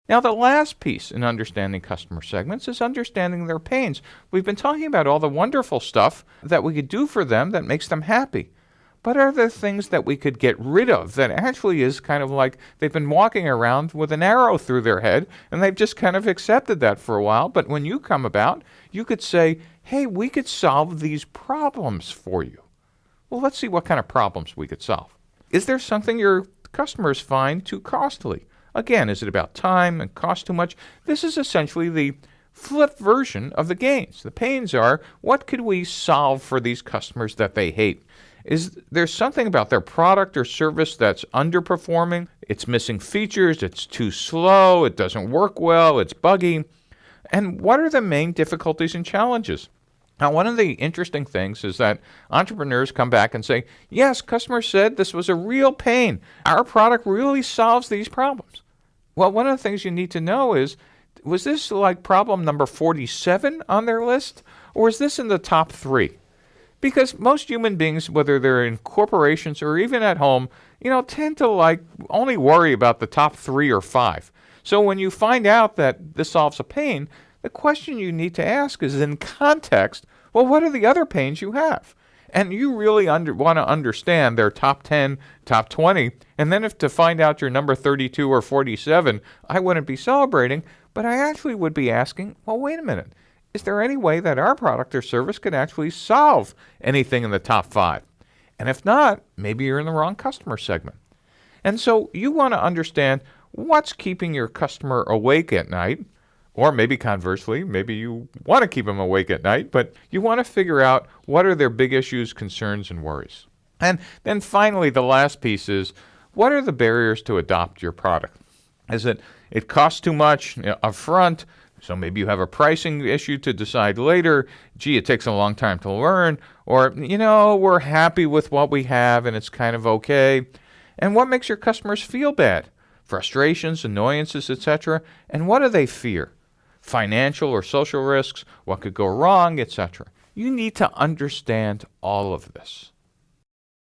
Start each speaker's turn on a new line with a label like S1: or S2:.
S1: Now, the last piece in understanding customer segments is understanding their pains. We've been talking about all the wonderful stuff that we could do for them that makes them happy. But are there things that we could get rid of that actually is kind of like they've been walking around with an arrow through their head and they've just kind of accepted that for a while? But when you come about, you could say, hey, we could solve these problems for you. Well, let's see what kind of problems we could solve. Is there something your customers find too costly? Again, is it about time and cost too much? This is essentially the flip version of the gains. The pains are, what could we solve for these customers that they hate? Is there something about their product or service that's underperforming? It's missing features, it's too slow, it doesn't work well, it's buggy. And what are the main difficulties and challenges? Now, one of the interesting things is that entrepreneurs come back and say, yes, customers said this was a real pain. Our product really solves these problems. Well, one of the things you need to know is, was this like problem number 47 on their list? Or is this in the top 3? Because most human beings, whether they're in corporations or even at home, tend to only worry about the top 3 or 5. So when you find out that this solves a pain, the question you need to ask is in context, well, what are the other pains you have? And you really want to understand their top 10, top 20, and then if to find out your number 32 or 47, I wouldn't be celebrating, but I actually would be asking, well, wait a minute. Is there any way that our product or service could actually solve anything in the top 5? And if not, maybe you're in the wrong customer segment. And so you want to understand what's keeping your customer awake at night, or maybe conversely, maybe you want to keep them awake at night, but you want to figure out what are their big issues, concerns, and worries. And then finally, the last piece is, what are the barriers to adopt your product? Is it costs too much up front? So maybe you have a pricing issue to decide later. Gee, it takes a long time to learn. Or, we're happy with what we have and it's kind of okay. And what makes your customers feel bad? Frustrations, annoyances, etc. And what do they fear? Financial or social risks, what could go wrong, etc. You need to understand all of this.